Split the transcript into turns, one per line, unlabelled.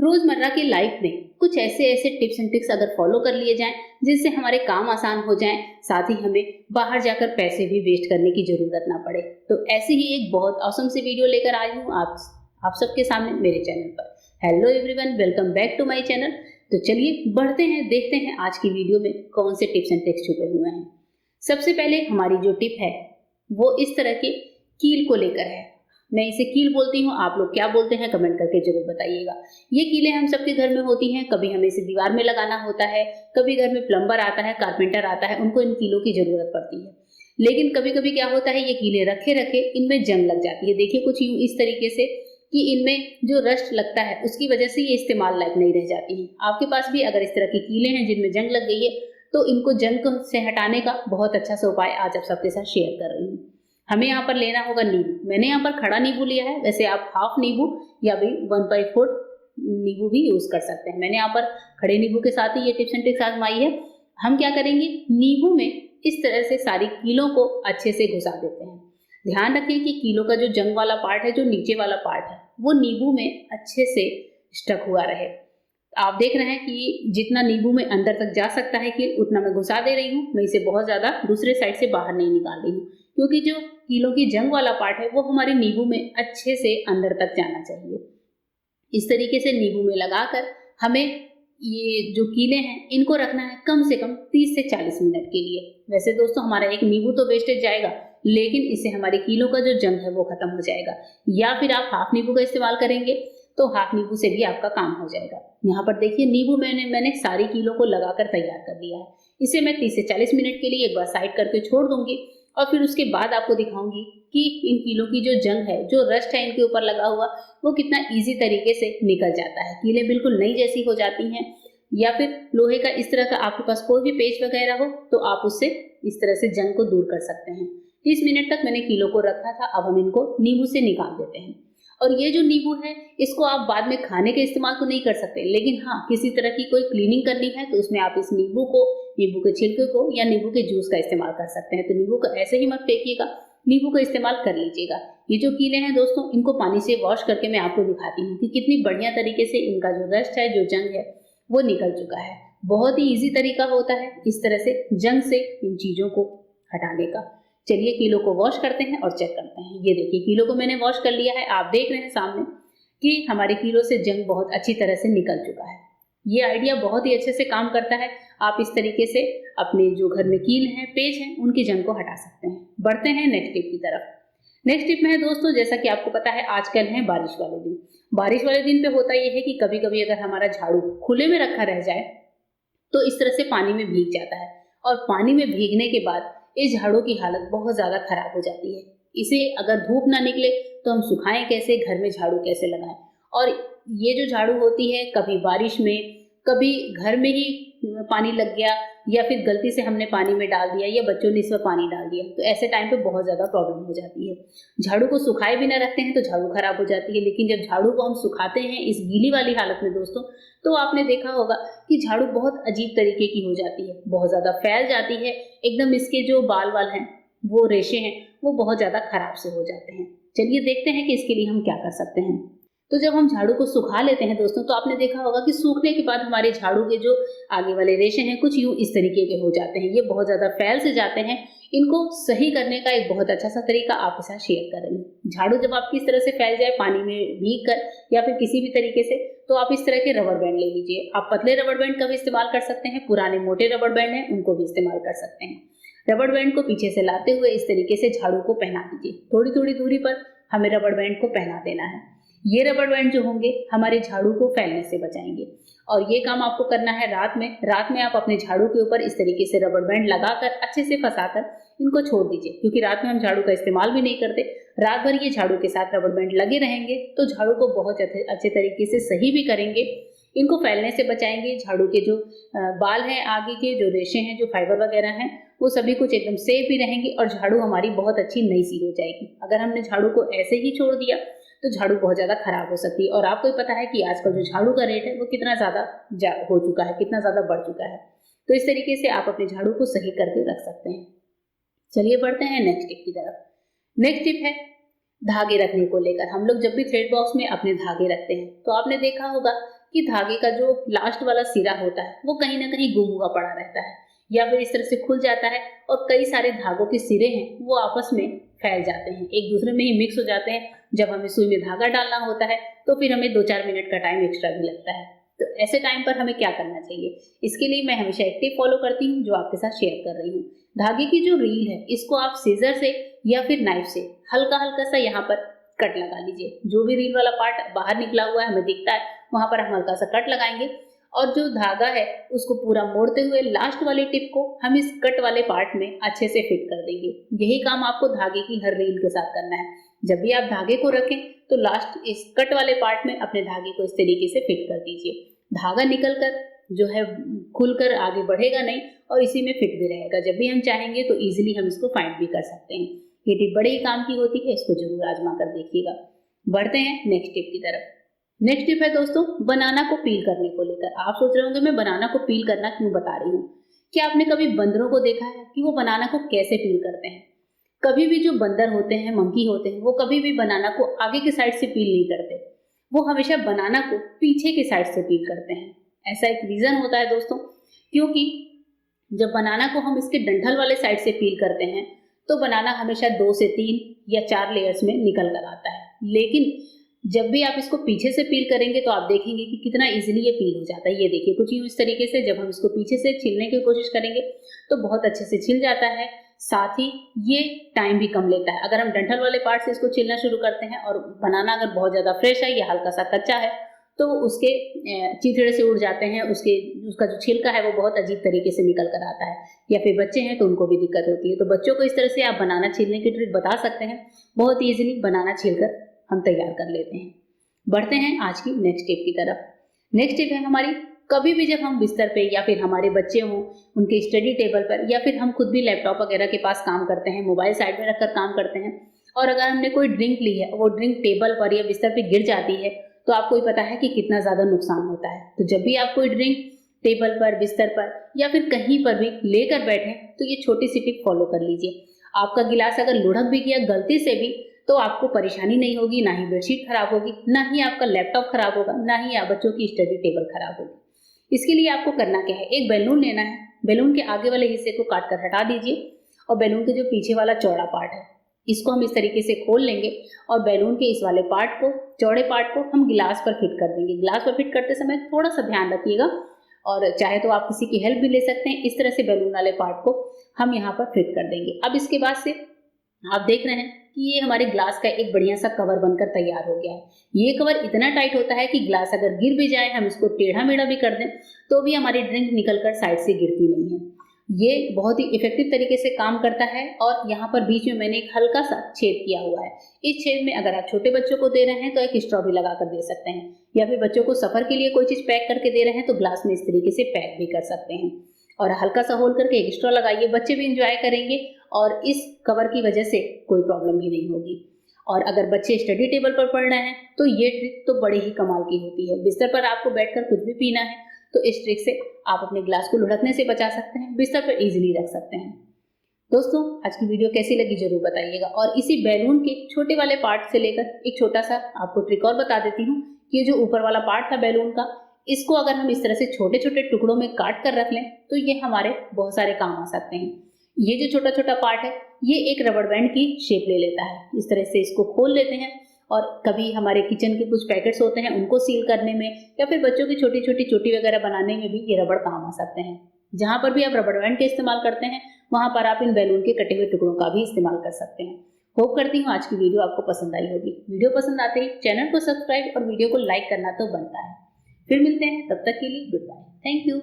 रोजमर्रा की लाइफ में कुछ ऐसे ऐसे टिप्स एंड ट्रिक्स अगर फॉलो कर लिए जाएं जिससे हमारे काम आसान हो जाएं, साथ ही हमें बाहर जाकर पैसे भी वेस्ट करने की जरूरत ना पड़े। तो ऐसी ही एक बहुत ऑसम सी वीडियो लेकर आई हूँ आप सबके सामने मेरे चैनल पर। Hello everyone, welcome back to my channel. तो चलिए बढ़ते हैं, देखते हैं आज की वीडियो में कौन से टिप्स एंड ट्रिक्स छुपे हुए हैं। सबसे पहले हमारी जो टिप है वो इस तरह के कील को लेकर है। मैं इसे कील बोलती हूँ, आप लोग क्या बोलते हैं कमेंट करके जरूर बताइएगा। ये कीलें हम सबके घर में होती हैं, कभी हमें इसे दीवार में लगाना होता है, कभी घर में प्लम्बर आता है, कारपेंटर आता है, उनको इन कीलों की जरूरत पड़ती है। लेकिन कभी कभी क्या होता है, ये कीलें रखे रखे इनमें जंग लग जाती है। देखिए कुछ यूं इस तरीके से कि इनमें जो रस्ट लगता है उसकी वजह से ये इस्तेमाल लायक नहीं रह जाती है। आपके पास भी अगर इस तरह की कीलें हैं जिनमें जंग लग गई है तो इनको जंग से हटाने का बहुत अच्छा सा उपाय आज आप सबके साथ शेयर कर रही हूँ। हमें यहाँ पर लेना होगा नींबू। मैंने यहाँ पर खड़ा नींबू लिया है, वैसे आप हाफ नींबू या भी 1/4 नींबू भी यूज कर सकते हैं। मैंने यहाँ पर खड़े नींबू के साथ ही ये टिप्स एंड ट्रिक्स आजमाई है। हम क्या करेंगे, नींबू में इस तरह से सारी कीलों को अच्छे से घुसा देते हैं। ध्यान रखें कि कीलों का जो जंग वाला पार्ट है, जो नीचे वाला पार्ट है, वो नींबू में अच्छे से स्टक हुआ रहे। आप देख रहे हैं कि जितना नींबू में अंदर तक जा सकता है कि उतना मैं घुसा दे रही हूँ। मैं इसे बहुत ज्यादा दूसरे साइड से बाहर नहीं निकाल रही हूँ, क्योंकि जो कीलों की जंग वाला पार्ट है वो हमारे नींबू में अच्छे से अंदर तक जाना चाहिए। इस तरीके से नींबू में लगाकर हमें ये जो कीले हैं इनको रखना है कम से कम 30 से 40 मिनट के लिए। वैसे दोस्तों हमारा एक नींबू तो वेस्टेज जाएगा, लेकिन इससे हमारे कीलों का जो जंग है वो खत्म हो जाएगा। या फिर आप हाफ नींबू का इस्तेमाल करेंगे तो हाफ नींबू से भी आपका काम हो जाएगा। यहाँ पर देखिए नींबू मैंने सारी कीलों को लगाकर तैयार कर दिया है। इसे मैं 30 से 40 मिनट के लिए एक बार साइड करके छोड़ दूंगी और फिर उसके बाद आपको दिखाऊंगी कि इन कीलों की जो जंग है, जो रस्ट है इनके ऊपर लगा हुआ, वो कितना इजी तरीके से निकल जाता है। कीलें बिल्कुल नई जैसी हो जाती हैं। या फिर लोहे का इस तरह का आपके पास कोई भी पेच वगैरह हो तो आप उससे इस तरह से जंग को दूर कर सकते हैं। 30 मिनट तक मैंने कीलों को रखा था, अब हम इनको नींबू से निकाल देते हैं। और ये जो नींबू है इसको आप बाद में खाने के इस्तेमाल तो नहीं कर सकते, लेकिन हाँ किसी तरह की कोई क्लीनिंग करनी है तो उसमें आप इस नींबू को, नींबू के छिलके को या नींबू के जूस का इस्तेमाल कर सकते हैं। तो नींबू को ऐसे ही मत फेंकिएगा, नींबू का इस्तेमाल कर लीजिएगा। ये जो कीले हैं दोस्तों, इनको पानी से वॉश करके मैं आपको दिखाती हूँ कि कितनी बढ़िया तरीके से इनका जो रस्ट है, जो जंग है, वो निकल चुका है। बहुत ही इजी तरीका होता है इस तरह से जंग से इन चीजों को हटाने का। चलिए कीलों को वॉश करते हैं और चेक करते हैं। ये देखिए कीलों को मैंने वॉश कर लिया है। आप देख रहे हैं सामने कि हमारे कीलों से जंग बहुत अच्छी तरह से निकल चुका है। ये आइडिया बहुत ही अच्छे से काम करता है। आप इस तरीके से अपने जो घर में कील हैं, पेच हैं, उनकी जंग को हटा सकते हैं। बढ़ते हैं नेक्स्ट टिप की तरफ। नेक्स्ट टिप में है दोस्तों, जैसा कि आपको पता है आजकल है बारिश वाले दिन। बारिश वाले दिन पे होता यह है कि कभी कभी अगर हमारा झाड़ू खुले में रखा रह जाए तो इस तरह से पानी में भीग जाता है, और पानी में भीगने के बाद इस झाड़ू की हालत बहुत ज्यादा खराब हो जाती है। इसे अगर धूप ना निकले तो हम सुखाएं कैसे, घर में झाड़ू कैसे लगाएं। और ये जो झाड़ू होती है, कभी बारिश में, कभी घर में ही पानी लग गया, या फिर गलती से हमने पानी में डाल दिया, या बच्चों ने इसमें पानी डाल दिया, तो ऐसे टाइम पे बहुत ज्यादा प्रॉब्लम हो जाती है। झाड़ू को सुखाए बिना रखते हैं तो झाड़ू खराब हो जाती है, लेकिन जब झाड़ू को हम सुखाते हैं इस गीली वाली हालत में दोस्तों, तो आपने देखा होगा कि झाड़ू बहुत अजीब तरीके की हो जाती है, बहुत ज्यादा फैल जाती है। एकदम इसके जो बाल हैं, वो रेशे हैं, वो बहुत ज्यादा खराब से हो जाते हैं। चलिए देखते हैं कि इसके लिए हम क्या कर सकते हैं। तो जब हम झाड़ू को सुखा लेते हैं दोस्तों, तो आपने देखा होगा कि सूखने के बाद हमारे झाड़ू के जो आगे वाले रेशे हैं कुछ यूं इस तरीके के हो जाते हैं। ये बहुत ज्यादा फैल से जाते हैं। इनको सही करने का एक बहुत अच्छा सा तरीका आपके साथ शेयर कर रही हूँ। झाड़ू जब आपकी इस तरह से फैल जाए पानी में भीग कर या फिर किसी भी तरीके से, तो आप इस तरह के रबड़ बैंड ले लीजिए। आप पतले रबड़ बैंड का भी इस्तेमाल कर सकते हैं, पुराने मोटे रबड़ बैंड हैं उनको भी इस्तेमाल कर सकते हैं। रबड़ बैंड को पीछे से लाते हुए इस तरीके से झाड़ू को पहना दीजिए। थोड़ी थोड़ी दूरी पर हमें रबड़ बैंड को पहना देना है। ये रबड़ बैंड जो होंगे हमारे झाड़ू को फैलने से बचाएंगे। और ये काम आपको करना है रात में। रात में आप अपने झाड़ू के ऊपर इस तरीके से रबड़ बैंड लगाकर अच्छे से फंसाकर इनको छोड़ दीजिए, क्योंकि रात में हम झाड़ू का इस्तेमाल भी नहीं करते। रात भर ये झाड़ू के साथ रबड़ बैंड लगे रहेंगे तो झाड़ू को बहुत अच्छे तरीके से सही भी करेंगे, इनको फैलने से बचाएंगे। झाड़ू के जो बाल हैं, आगे के जो रेशे हैं, जो फाइबर वगैरह हैं, वो सभी कुछ एकदम सेफ भी रहेंगे और झाड़ू हमारी बहुत अच्छी नई सी हो जाएगी। अगर हमने झाड़ू को ऐसे ही छोड़ दिया तो झाड़ू बहुत ज्यादा खराब हो सकती है। और आपको ही पता है कि आजकल जो झाड़ू का रेट है वो कितना ज्यादा हो चुका है, कितना ज्यादा बढ़ चुका है। तो इस तरीके से आप अपने झाड़ू को सही करके रख सकते हैं। चलिए बढ़ते हैं नेक्स्ट टिप की तरफ। नेक्स्ट टिप है धागे रखने को लेकर। हम लोग जब भी थ्रेड बॉक्स में अपने धागे रखते हैं तो आपने देखा होगा कि धागे का जो लास्ट वाला सिरा होता है वो कहीं ना कहीं गुम हुआ पड़ा रहता है या फिर इस तरह से खुल जाता है और कई सारे धागों के सिरे हैं वो आपस में फैल जाते हैं, एक दूसरे में ही मिक्स हो जाते हैं। जब हमें सुई में धागा डालना होता है तो फिर हमें 2-4 मिनट का टाइम एक्स्ट्रा भी लगता है। तो ऐसे टाइम पर हमें क्या करना चाहिए, इसके लिए मैं हमेशा एक टिप फॉलो करती हूँ जो आपके साथ शेयर कर रही हूँ। धागे की जो रील है इसको आप सीजर से या फिर नाइफ से हल्का हल्का सा यहाँ पर कट लगा लीजिए। जो भी रील वाला पार्ट बाहर निकला हुआ है हमें दिखता है वहां पर हम हल्का सा कट लगाएंगे और जो धागा है उसको पूरा मोड़ते हुए लास्ट वाली टिप को हम इस कट वाले पार्ट में अच्छे से फिट कर देंगे। यही काम आपको धागे की हर रील के साथ करना है। जब भी आप धागे को रखें तो लास्ट इस कट वाले पार्ट में अपने धागे को इस तरीके से फिट कर दीजिए। धागा निकल कर जो है खुलकर आगे बढ़ेगा नहीं और इसी में फिट भी रहेगा। जब भी हम चाहेंगे तो इजीली हम इसको फाइंड भी कर सकते हैं। ये टिप बड़े ही काम की होती है, इसको जरूर आजमा कर देखिएगा। बढ़ते हैं नेक्स्ट टिप की तरफ। नेक्स्ट टिप है दोस्तों बनाना को पील करने को लेकर। आप सोच रहे होंगे मैं बनाना को पील करना क्यों बता रही हूँ। क्या आपने कभी बंदरों को देखा है कि वो बनाना को कैसे पील करते हैं? कभी भी जो बंदर होते हैं, मंकी होते हैं, वो कभी भी बनाना को आगे के साइड से पील नहीं करते, वो हमेशा बनाना को पीछे के साइड से पील करते हैं। ऐसा एक रीजन होता है दोस्तों, क्योंकि जब बनाना को हम इसके डंठल वाले साइड से पील करते हैं तो बनाना हमेशा 2 से 3 या 4 लेयर्स में निकल कर आता है। लेकिन जब भी आप इसको पीछे से पील करेंगे तो आप देखेंगे कि कितना इजीली ये पील हो जाता है। ये देखिए कुछ यूं इस तरीके से जब हम इसको पीछे से छीलने की कोशिश करेंगे तो बहुत अच्छे से छिल जाता है। साथ ही ये टाइम भी कम लेता है। अगर हम डंठल वाले पार्ट से इसको छीलना शुरू करते हैं और बनाना अगर बहुत ज्यादा फ्रेश है या हल्का सा कच्चा है तो उसके चिथड़े से उड़ जाते हैं, उसका जो छिलका है वो बहुत अजीब तरीके से निकल कर आता है। या फिर बच्चे हैं तो उनको भी दिक्कत होती है। तो बच्चों को इस तरह से आप बनाना छीलने की ट्रिक बता सकते हैं। बहुत ईजिली बनाना छीलकर हम तैयार कर लेते हैं। बढ़ते हैं आज की नेक्स्ट टिप की तरफ। नेक्स्ट टिप है हमारी, कभी भी जब हम बिस्तर पे या फिर हमारे बच्चे हों उनके स्टडी टेबल पर या फिर हम खुद भी लैपटॉप वगैरह के पास काम करते हैं, मोबाइल साइड में रखकर काम करते हैं और अगर हमने कोई ड्रिंक ली है वो ड्रिंक टेबल पर या बिस्तर पे गिर जाती है तो आपको ही पता है कि कितना ज्यादा नुकसान होता है। तो जब भी आप कोई ड्रिंक टेबल पर, बिस्तर पर या फिर कहीं पर भी लेकर बैठे तो ये छोटी सी टिप फॉलो कर लीजिए। आपका गिलास अगर लुढ़क भी गया गलती से भी तो आपको परेशानी नहीं होगी, ना ही बेडशीट खराब होगी, ना ही आपका लैपटॉप खराब होगा, ना ही आप बच्चों की स्टडी टेबल खराब होगी। इसके लिए आपको करना क्या है, एक बैलून लेना है। बैलून के आगे वाले हिस्से को काट कर हटा दीजिए और बैलून के जो पीछे वाला चौड़ा पार्ट है इसको हम इस तरीके से खोल लेंगे और बैलून के इस वाले पार्ट को, चौड़े पार्ट को हम गिलास पर फिट कर देंगे। गिलास पर फिट करते समय थोड़ा सा ध्यान रखिएगा और चाहे तो आप किसी की हेल्प भी ले सकते हैं। इस तरह से बैलून वाले पार्ट को हम यहाँ पर फिट कर देंगे। अब इसके बाद से आप देख रहे हैं कि ये हमारे ग्लास का एक बढ़िया सा कवर बनकर तैयार हो गया है। ये कवर इतना टाइट होता है कि ग्लास अगर गिर भी जाए, हम इसको टेढ़ा मेढ़ा भी कर दें तो भी हमारी ड्रिंक निकलकर साइड से गिरती नहीं है। ये बहुत ही इफेक्टिव तरीके से काम करता है और यहाँ पर बीच में मैंने एक हल्का सा छेद किया हुआ है। इस छेद में अगर आप छोटे बच्चों को दे रहे हैं तो एक स्ट्रॉ भी लगा कर दे सकते हैं या फिर बच्चों को सफर के लिए कोई चीज पैक करके दे रहे हैं तो ग्लास में इस तरीके से पैक भी कर सकते हैं। और हल्का सा होल करके एक स्ट्रॉ लगाइए, बच्चे भी इंजॉय करेंगे और इस कवर की वजह से कोई प्रॉब्लम भी नहीं होगी। और अगर बच्चे स्टडी टेबल पर पढ़ रहे हैं तो ये ट्रिक तो बड़े ही कमाल की होती है। बिस्तर पर आपको बैठकर कुछ भी पीना है तो इस ट्रिक से आप अपने ग्लास को लुढ़कने से बचा सकते हैं, बिस्तर पर इजीली रख सकते हैं। दोस्तों आज की वीडियो कैसी लगी जरूर बताइएगा। और इसी बैलून के छोटे वाले पार्ट से लेकर एक छोटा सा आपको ट्रिक और बता देती हूँ कि ये जो ऊपर वाला पार्ट था बैलून का, इसको अगर हम इस तरह से छोटे छोटे टुकड़ों में काट कर रख लें तो ये हमारे बहुत सारे काम आ सकते हैं। ये जो छोटा छोटा पार्ट है ये एक रबड़ बैंड की शेप ले लेता है। इस तरह से इसको खोल लेते हैं और कभी हमारे किचन के कुछ पैकेट्स होते हैं उनको सील करने में या फिर बच्चों की छोटी छोटी चोटी वगैरह बनाने में भी ये रबड़ काम आ सकते हैं। जहां पर भी आप रबड़ बैंड के इस्तेमाल करते हैं वहां पर आप इन बैलून के कटे हुए टुकड़ों का भी इस्तेमाल कर सकते हैं। होप करती हूँ आज की वीडियो आपको पसंद आई होगी। वीडियो पसंद आते ही चैनल को सब्सक्राइब और वीडियो को लाइक करना तो बनता है। फिर मिलते हैं, तब तक के लिए गुड बाय, थैंक यू।